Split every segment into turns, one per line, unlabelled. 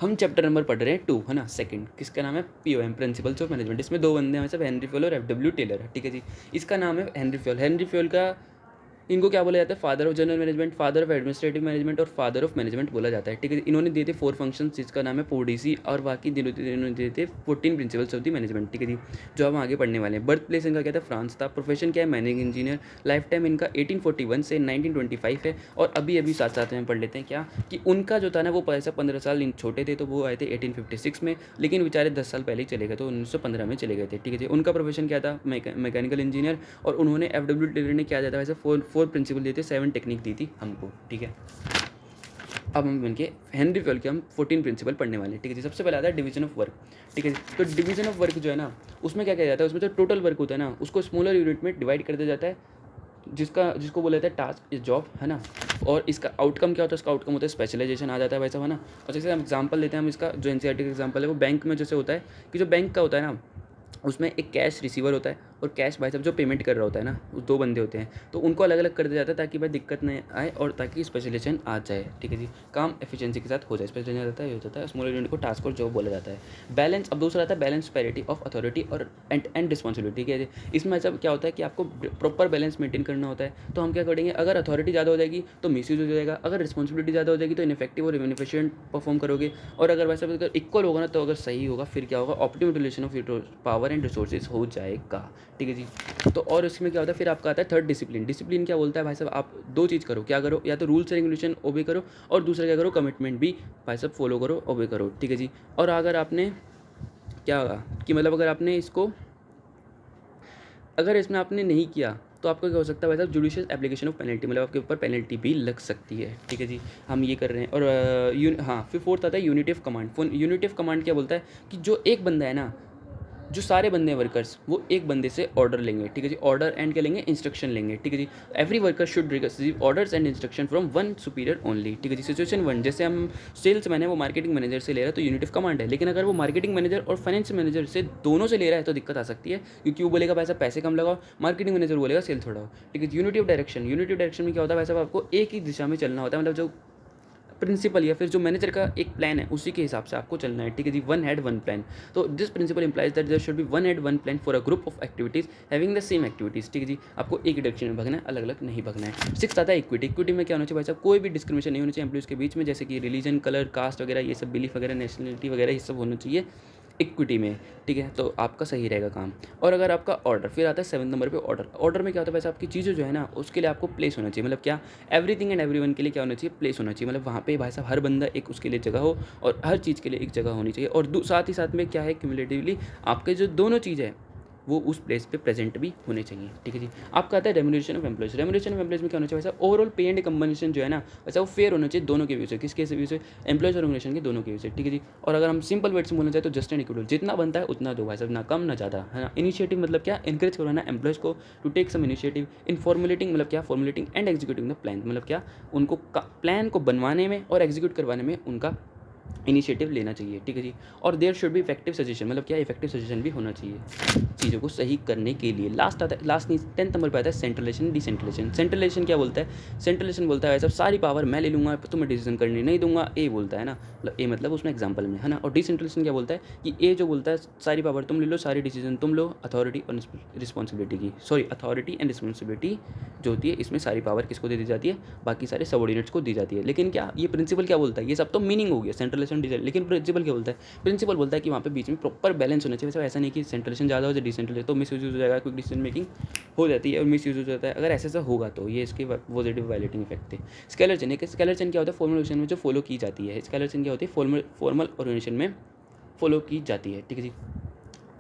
हम chapter number पढ़ रहे हैं 2, है ना, सेकंड, किसका नाम है POM, प्रिंसिपल्स ऑफ मैनेजमेंट। इसमें 2 बंदे हैं, सब हेनरी फ्योल और FW टेलर है, ठीक है जी। इसका नाम है हेनरी फ्योल। हेनरी फ्योल का, इनको क्या बोला जाता है, father of general management, father of administrative management और फादर ऑफ मैनेजमेंट बोला जाता है, ठीक है। इन्होंने दिए थे 4 फंक्शंस, जिसका नाम है पोडीसी, और बाकी इन्होंने दिए थे 14 प्रिंसिपल्स ऑफ द मैनेजमेंट, ठीक है जी, जो हम आगे पढ़ने वाले हैं। बर्थ प्लेस इनका क्या था, फ्रांस था। प्रोफेशन क्या है, मैनेजिंग इंजीनियर। लाइफ टाइम इनका 1841 से 1925 है। और अभी साथ साथ में पढ़ लेते हैं क्या, कि उनका जो था ना, वो पैसा 15 साल छोटे थे, तो वो आए थे 1856 में, लेकिन बेचारे 10 साल पहले ही चले गए, तो 1915 में चले गए थे, ठीक है जी। उनका प्रोफेशन क्या था, मैकेनिकल इंजीनियर। और उन्होंने FW टेलर ने क्या दिया था, वैसे 4 प्रिंसिपल दिए थे, 7 टेक्निक दी थी हमको, ठीक है। अब हम इनके हेनरी फ्योल के हम 14 प्रिंसिपल पढ़ने वाले हैं, ठीक है जी। सबसे पहले आता है डिवीजन ऑफ वर्क, ठीक है जी। तो डिवीजन ऑफ वर्क जो है ना, उसमें क्या किया जाता है, उसमें जो टोटल वर्क होता है ना, उसको स्मॉलर यूनिट में डिवाइड कर दिया जाता है, जिसको बोला जाता है टास्क इज जॉब, है ना। और इसका आउटकम क्या होता है, इसका आउटकम होता है स्पेशलाइजेशन आ जाता है, वैसा है ना। और जैसे हम एग्जांपल लेते हैं, हम इसका जो NCERT का एग्जांपल है, वो बैंक में जैसे होता है, कि जो बैंक का होता है ना, उसमें एक कैश रिसीवर होता है, और कैश भाई साहब जो पेमेंट कर रहा होता है ना, वो 2 बंदे होते हैं, तो उनको अलग अलग कर दिया जाता है, ताकि भाई दिक्कत नहीं आए, और ताकि स्पेशलाइजेशन आ जाए, ठीक है जी, काम एफिशिएंसी के साथ हो जाए। स्पेशलाइजेशन जाता है, ये हो जाता है, स्मॉल यूनिट को टास्क और जॉब बोला जाता है। बैलेंस, अब दूसरा आता है बैलेंस पैरिटी ऑफ अथॉरिटी और एंड रिस्पॉन्सिबिलिटी, ठीक है जी। इसमें सब क्या होता है कि आपको प्रॉपर बैलेंस मेंटेन करना होता है। तो हम क्या करेंगे, अगर अथॉरिटी ज़्यादा हो जाएगी तो मिसयूज हो जाएगा, अगर रिस्पॉन्सिबिलिटी ज़्यादा हो जाएगी तो इनफेक्टिव और इनएफिशिएंट परफॉर्म करोगे, और अगर वैसे अगर इक्वल होगा ना, तो अगर सही होगा, फिर क्या होगा, optimum utilisation of power and resources हो जाएगा, ठीक है जी। तो और इसमें क्या होता है, फिर आपका आता है थर्ड डिसिप्लिन। डिसिप्लिन क्या बोलता है भाई साहब, आप 2 चीज़ करो, क्या करो, या तो रूल्स रेगुलेशन ओबे करो, और दूसरा क्या करो, कमिटमेंट भी भाई साहब फॉलो करो, ओबे करो, ठीक है जी। और अगर आपने क्या होगा कि मतलब अगर आपने इसको, अगर इसमें आपने नहीं किया, तो आपका क्या हो सकता है भाई साहब, जुडिशियल एप्लीकेशन ऑफ पेनल्टी, मतलब आपके ऊपर पेनल्टी भी लग सकती है, ठीक है जी। हम ये कर रहे हैं। और हाँ, फिर फोर्थ आता है unity of command. Unity of command क्या बोलता है, कि जो एक बंदा है ना, जो सारे बंदे हैं वर्कर्स, वो एक बंदे से ऑर्डर लेंगे, ठीक है जी। ऑर्डर एंड क्या लेंगे, इंस्ट्रक्शन लेंगे, ठीक है जी। Every worker should receive orders and instruction from one superior only, ठीक है जी। सिचुएशन 1, जैसे हम सेल्स मैन है, वो मार्केटिंग मैनेजर से ले रहा है, तो यूनिट ऑफ कमांड है। लेकिन अगर वो मार्केटिंग मैनेजर और फाइनेंस मैनेजर से दोनों से ले रहा है, तो दिक्कत आ सकती है, क्योंकि वो बोलेगा पैसा पैसे कम लगाओ, मार्केटिंग मैनेजर बोलेगा सेल थोड़ा हो, ठीक है। Unity of direction, unity of direction में क्या होता है, वैसा आपको एक ही दिशा में चलना होता है, मतलब जो प्रिंसिपल या फिर जो मैनेजर का एक प्लान है, उसी के हिसाब से आपको चलना है, ठीक है जी। One head one plan. तो this principle implies that there should be one head one plan for a group of activities having the same activities, ठीक है जी। आपको एक ही डायरेक्शन में भागना है, अलग अलग नहीं भागना है। 6 आता है इक्विटी। इक्विटी में क्या होना चाहिए भाई साहब, कोई भी डिस्क्रिमिनेशन नहीं होना चाहिए एम्प्लॉइज के बीच में, जैसे कि रिलीजन, कलर, कास्ट वगैरह, ये सब बिलीफ वगैरह, नेशनलिटी वगैरह, ये सब होना चाहिए इक्विटी में, ठीक है। तो आपका सही रहेगा काम। और अगर आपका ऑर्डर, फिर आता है 7 नंबर पे ऑर्डर। ऑर्डर में क्या होता है वैसे, आपकी चीज़ें जो है ना, उसके लिए आपको प्लेस होना चाहिए, मतलब क्या, एवरीथिंग एंड एवरीवन के लिए क्या होना चाहिए, प्लेस होना चाहिए, मतलब वहाँ पे भाई साहब हर बंदा एक उसके लिए जगह हो, और हर चीज़ के लिए एक जगह होनी चाहिए। और साथ ही साथ में क्या है, क्यूमुलेटिवली आपके जो दोनों चीज़ है, वो उस प्लेस पे प्रेजेंट भी होने चाहिए, ठीक है जी। आपका आता है remuneration of employees. Remuneration of employees में क्या होना चाहिए, वैसा ओवरऑल पे एंड कंपनसेशन जो है ना, वैसा वो फेयर होना चाहिए दोनों के व्यू से, किसके व्यू से, एम्प्लॉयज और रेम्यूनरेशन के दोनों के व्यू से, ठीक है जी। और अगर हम सिंपल वर्ड से बोलना चाहे तो जस्ट एंड इक्वल, जितना बनता है उतना दो भाई साहब, ना कम ना ज़्यादा, है ना। इनिशिएटिव मतलब क्या, इंकरेज करो ना एम्प्लॉयज को to take some initiative. In formulating मतलब क्या, formulating and executing the plan, मतलब क्या, उनको प्लान को बनवाने में और एग्जीक्यूट करवाने में उनका इनिशिएटिव लेना चाहिए, ठीक है जी। और देयर शुड भी इफेक्टिव सजेशन, मतलब क्या, इफेक्टिव सजेशन भी होना चाहिए चीज़ों को सही करने के लिए। लास्ट आता है, लास्ट नहीं 10th नंबर पे आता है सेंट्रलाइजेशन डिसेंट्रलाइजेशन। सेंट्रलाइजेशन क्या बोलता है, सेंट्रलाइजेशन बोलता है सब सारी पावर मैं ले लूँगा, तुम्हें डिसीजन करने नहीं दूंगा, ए बोलता है ना, मतलब ए मतलब उसमें एग्जाम्पल में, है ना। और डिसेंट्रलाइजेशन क्या बोलता है, कि ए जो बोलता है सारी पावर तुम ले लो, सारी डिसीजन तुम लो, अथॉरिटी और रिस्पॉन्सिबिलिटी की, सॉरी, अथॉरिटी एंड रिस्पॉन्सिबिलिटी जो होती है, इसमें सारी पावर किसको दे दी जाती है, बाकी सारे सबऑर्डिनेट्स को दी जाती है। लेकिन क्या, ये प्रिंसिपल क्या बोलता है, ये सब तो मीनिंग हो गया सेंट्रलाइजेशन डिसेंट्रलाइजेशन, लेकिन प्रिंसिपल क्या बोलता है, प्रिंसिपल बोलता है कि वहाँ पे बीच में प्रॉपर बैलेंस होना चाहिए। वैसे ऐसा नहीं कि सेंट्रलाइजेशन ज़्यादा हो जाए, डिसेंट्रलाइजेशन तो मिस यूज हो जाएगा, क्विक डिसीजन मेकिंग हो जाती है और मिस यूज हो जाता है, अगर ऐसा होगा तो ये इसके पॉजिटिव वायलेटिंग इफेक्ट थे। स्केलर चेन, स्केलर चेन क्या होता है, फॉर्मल ऑर्गेनाइजेशन में जो फॉलो की जाती है, स्केलर चेन क्या होती है, फॉर्मल ऑर्गेनाइजेशन में फॉलो की जाती है, ठीक है जी।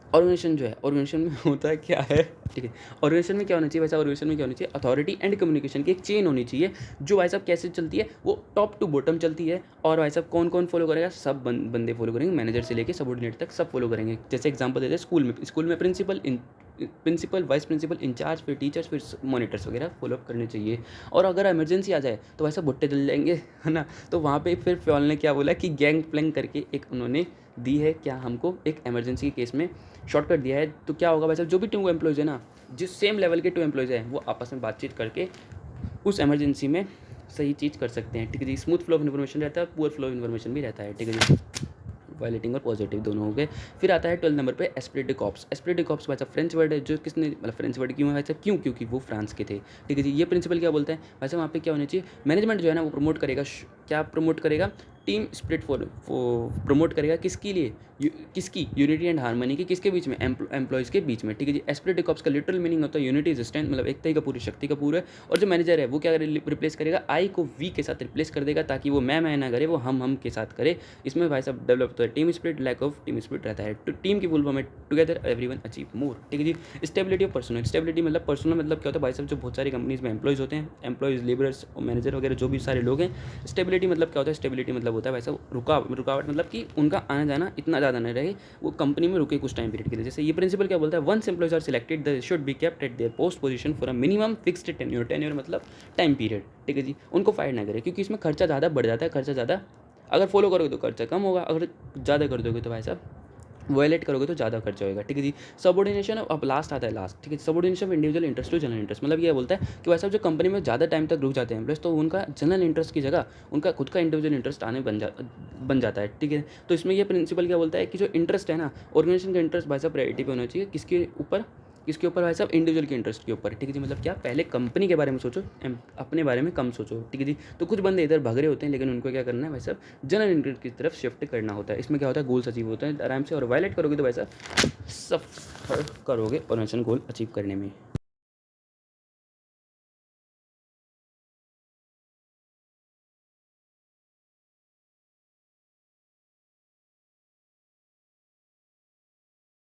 ऑर्गेनाइजेशन जो है, ऑर्गेनाइजेशन में होता है क्या है, ठीक है। ऑर्गेनाइजेशन में क्या होना चाहिए, वैसा ऑर्गेनाइजेशन में क्या होना चाहिए, अथॉरिटी एंड कम्युनिकेशन की एक चेन होनी चाहिए, जो भाई साहब कैसे चलती है, वो टॉप टू बॉटम चलती है। और भाई साहब कौन कौन फॉलो करेगा, सब बंदे फॉलो करेंगे, मैनेजर से लेकर सबऑर्डिनेट तक सब फॉलो करेंगे। जैसे एग्जांपल देते हैं, स्कूल में प्रिंसिपल, वाइस प्रिंसिपल, इंचार्ज, फिर टीचर्स, फिर मॉनिटर्स वगैरह फॉलोअप करने चाहिए। और अगर इमरजेंसी आ जाए तो वैसा भुट्टे जल जाएंगे, है ना। तो वहाँ पे फिर फ्योल ने क्या बोला कि गैंग प्लैंक करके एक उन्होंने दी है, क्या हमको एक इमरजेंसी के केस में शॉर्टकट दिया है। तो क्या होगा वैसे, जो भी 2 एम्प्लॉयज़ है ना, जिस सेम लेवल के 2 एम्प्लॉयज़ हैं, वो आपस में बातचीत करके उस इमरजेंसी में सही चीज़ कर सकते हैं, ठीक है जी। स्मूथ फ्लो ऑफ इन्फॉर्मेशन रहता है, पुअर फ्लो ऑफ इन्फॉर्मेशन भी रहता है, ठीक है जी। वायलेटिंग और पॉजिटिव दोनों हो गए। फिर आता है 12 नंबर पे Esprit day corps. Esprit day corps भाई साहब फ्रेंच वर्ड है, जो किसने मतलब फ्रेंच वर्ड क्यों है भाई साहब, क्यों, क्योंकि वो फ्रांस के थे, ठीक है जी। ये प्रिंसिपल क्या बोलता है भाई साहब, वहाँ पे क्या होना चाहिए, मैनेजमेंट जो है ना वो प्रमोट करेगा, क्या प्रमोट करेगा, टीम स्पिरिट फॉर प्रमोट करेगा किसके लिए, किसकी, यूनिटी एंड हार्मनी की, किसके बीच में, एम्प्लॉयज़ के बीच में, ठीक है जी। एस्पिरिट डे कॉर्प्स का लिटरल मीनिंग होता है यूनिटी इज स्ट्रेंथ, मतलब एकता ही का पूरी शक्ति का पूरा है। और जो मैनेजर है वो क्या रिप्लेस करेगा, आई को वी के साथ रिप्लेस कर देगा, ताकि वो मैं ना करे, वो हम के साथ करे। इसमें भाई साहब डेवलप होता है team spirit, lack of team spirit रहता है। तो टीम की फुल फॉर्म है टुगेदर एवरीवन अचीव मोर, ठीक है जी। स्टेबिलिटी ऑफ पर्सनल, स्टेबिलिटी मतलब पर्सनल मतलब क्या होता है भाई साहब, जो बहुत सारी कंपनीज में एम्प्लॉयज़ होते हैं, एम्प्लॉयज़, लेबरर्स और मैनेजर वगैरह जो भी सारे लोग हैं। स्टेबिलिटी मतलब क्या होता है, स्टेबिलिटी मतलब होता है भाई साहब रुकावट मतलब कि उनका आना जाना इतना ज़्यादा नहीं रहे, वो कंपनी में रुके कुछ टाइम पीरियड के लिए। जैसे ये प्रिंसिपल क्या बोलता है, once employees are selected they should be kept at their post position for a minimum fixed tenure, tenure मतलब टाइम पीरियड, ठीक है जी। उनको फायर ना करें, क्योंकि इसमें खर्चा ज़्यादा बढ़ जाता है, खर्चा ज़्यादा अगर फॉलो करोगे तो खर्चा कम होगा, अगर ज़्यादा कर दोगे तो भाई साहब वायलेट करोगे तो ज़्यादा खर्चा होगा, ठीक है जी। सबऑर्डिनेशन अब लास्ट आता है, लास्ट, ठीक है। Subordination of individual interest to general interest, मतलब ये बोलता है कि वैसा जो कंपनी में ज़्यादा टाइम तक रुक जाते हैं एम्प्लॉयज, तो उनका जनरल इंटरेस्ट की जगह उनका खुद का इंडिविजुअल इंटरेस्ट आने बन जाता है, ठीक है। तो इसमें ये प्रिंसिपल क्या बोलता है कि जो इंटरेस्ट है ना, ऑर्गेनाइजेशन का इंटरेस्ट भाई साहब प्रायोरिटी पे होना चाहिए, किसके ऊपर भाई साहब, इंडिविजुअल के इंटरेस्ट के ऊपर, ठीक है जी। मतलब क्या, पहले कंपनी के बारे में सोचो, अपने बारे में कम सोचो, ठीक है जी। तो कुछ बंदे इधर भाग रहे होते हैं, लेकिन उनको क्या करना है भाई साहब, जनरल इंटरेस्ट की तरफ शिफ्ट करना होता है। इसमें क्या होता है, गोल्स अचीव होते हैं आराम से, और वायलेट करोगे तो भाई साहब सफ़र करोगे ऑर्गेनाइजेशन गोल अचीव करने में।